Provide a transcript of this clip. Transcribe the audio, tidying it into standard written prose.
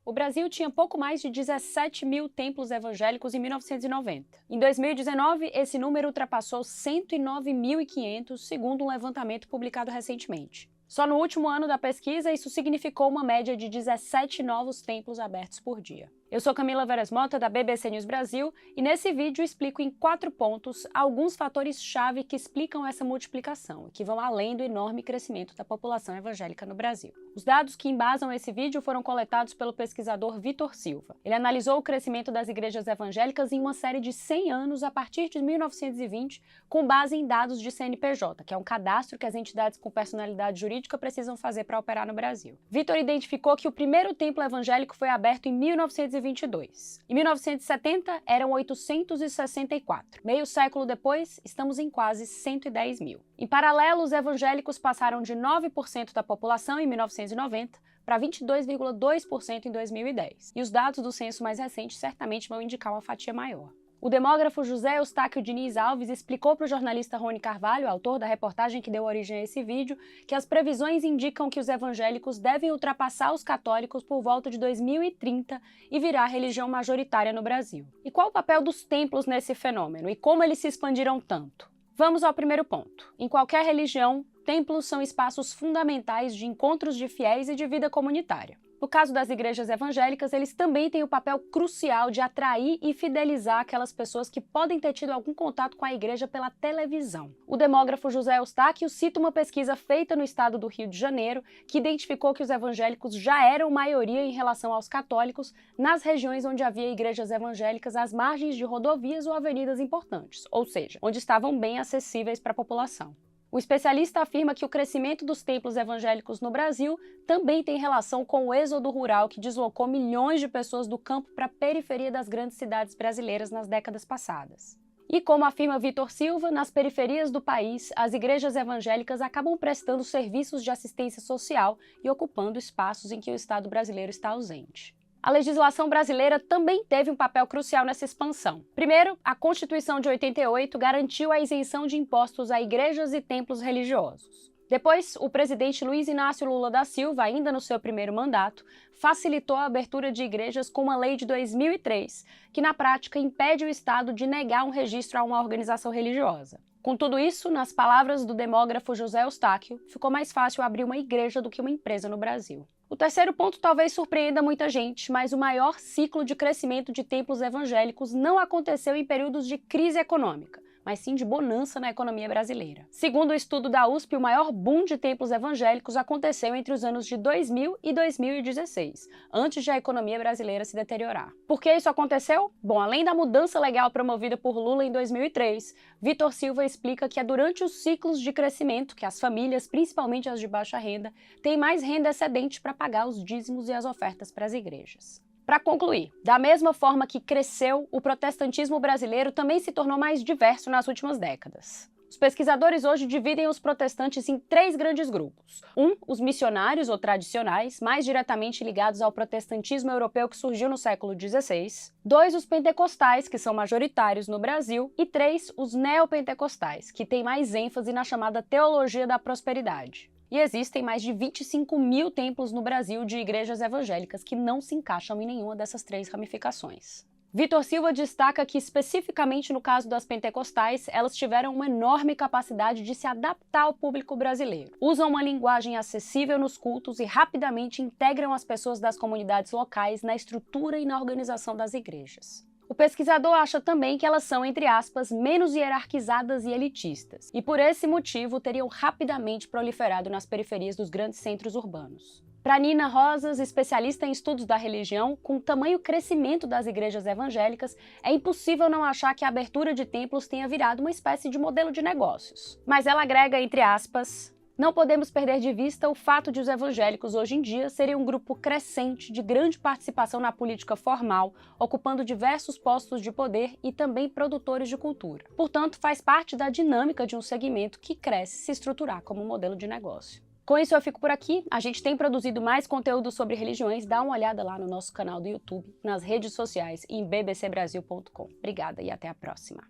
O Brasil tinha pouco mais de 17 mil templos evangélicos em 1990. Em 2019, esse número ultrapassou 109.500, segundo um levantamento publicado recentemente. Só no último ano da pesquisa, isso significou uma média de 17 novos templos abertos por dia. Eu sou Camila Veras Mota, da BBC News Brasil, e nesse vídeo explico em 4 pontos alguns fatores-chave que explicam essa multiplicação e que vão além do enorme crescimento da população evangélica no Brasil. Os dados que embasam esse vídeo foram coletados pelo pesquisador Vitor Silva. Ele analisou o crescimento das igrejas evangélicas em uma série de 100 anos a partir de 1920, com base em dados de CNPJ, que é um cadastro que as entidades com personalidade jurídica precisam fazer para operar no Brasil. Vitor identificou que o primeiro templo evangélico foi aberto em 1922. Em 1970, eram 864. Meio século depois, estamos em quase 110 mil. Em paralelo, os evangélicos passaram de 9% da população em 1990 para 22,2% em 2010. E os dados do censo mais recente certamente vão indicar uma fatia maior. O demógrafo José Eustáquio Diniz Alves explicou para o jornalista Rony Carvalho, autor da reportagem que deu origem a esse vídeo, que as previsões indicam que os evangélicos devem ultrapassar os católicos por volta de 2030 e virar a religião majoritária no Brasil. E qual o papel dos templos nesse fenômeno e como eles se expandiram tanto? Vamos ao primeiro ponto. Em qualquer religião, templos são espaços fundamentais de encontros de fiéis e de vida comunitária. No caso das igrejas evangélicas, eles também têm o papel crucial de atrair e fidelizar aquelas pessoas que podem ter tido algum contato com a igreja pela televisão. O demógrafo José Eustáquio cita uma pesquisa feita no estado do Rio de Janeiro que identificou que os evangélicos já eram maioria em relação aos católicos nas regiões onde havia igrejas evangélicas às margens de rodovias ou avenidas importantes, ou seja, onde estavam bem acessíveis para a população. O especialista afirma que o crescimento dos templos evangélicos no Brasil também tem relação com o êxodo rural que deslocou milhões de pessoas do campo para a periferia das grandes cidades brasileiras nas décadas passadas. E como afirma Vitor Silva, nas periferias do país, as igrejas evangélicas acabam prestando serviços de assistência social e ocupando espaços em que o Estado brasileiro está ausente. A legislação brasileira também teve um papel crucial nessa expansão. Primeiro, a Constituição de 88 garantiu a isenção de impostos a igrejas e templos religiosos. Depois, o presidente Luiz Inácio Lula da Silva, ainda no seu primeiro mandato, facilitou a abertura de igrejas com uma lei de 2003, que na prática impede o Estado de negar um registro a uma organização religiosa. Com tudo isso, nas palavras do demógrafo José Eustáquio, ficou mais fácil abrir uma igreja do que uma empresa no Brasil. O terceiro ponto talvez surpreenda muita gente, mas o maior ciclo de crescimento de templos evangélicos não aconteceu em períodos de crise econômica, mas sim de bonança na economia brasileira. Segundo o estudo da USP, o maior boom de templos evangélicos aconteceu entre os anos de 2000 e 2016, antes de a economia brasileira se deteriorar. Por que isso aconteceu? Bom, além da mudança legal promovida por Lula em 2003, Vitor Silva explica que é durante os ciclos de crescimento que as famílias, principalmente as de baixa renda, têm mais renda excedente para pagar os dízimos e as ofertas para as igrejas. Para concluir, da mesma forma que cresceu, o protestantismo brasileiro também se tornou mais diverso nas últimas décadas. Os pesquisadores hoje dividem os protestantes em 3 grandes grupos. Os missionários ou tradicionais, mais diretamente ligados ao protestantismo europeu que surgiu no século XVI. 2, os pentecostais, que são majoritários no Brasil. E 3, os neopentecostais, que têm mais ênfase na chamada teologia da prosperidade. E existem mais de 25 mil templos no Brasil de igrejas evangélicas que não se encaixam em nenhuma dessas 3 ramificações. Vitor Silva destaca que, especificamente no caso das pentecostais, elas tiveram uma enorme capacidade de se adaptar ao público brasileiro. Usam uma linguagem acessível nos cultos e rapidamente integram as pessoas das comunidades locais na estrutura e na organização das igrejas. O pesquisador acha também que elas são, entre aspas, menos hierarquizadas e elitistas, e por esse motivo teriam rapidamente proliferado nas periferias dos grandes centros urbanos. Para Nina Rosas, especialista em estudos da religião, com o tamanho crescimento das igrejas evangélicas, é impossível não achar que a abertura de templos tenha virado uma espécie de modelo de negócios. Mas ela agrega, entre aspas, não podemos perder de vista o fato de os evangélicos hoje em dia serem um grupo crescente de grande participação na política formal, ocupando diversos postos de poder e também produtores de cultura. Portanto, faz parte da dinâmica de um segmento que cresce se estruturar como um modelo de negócio. Com isso eu fico por aqui. A gente tem produzido mais conteúdo sobre religiões. Dá uma olhada lá no nosso canal do YouTube, nas redes sociais e em bbcbrasil.com. Obrigada e até a próxima.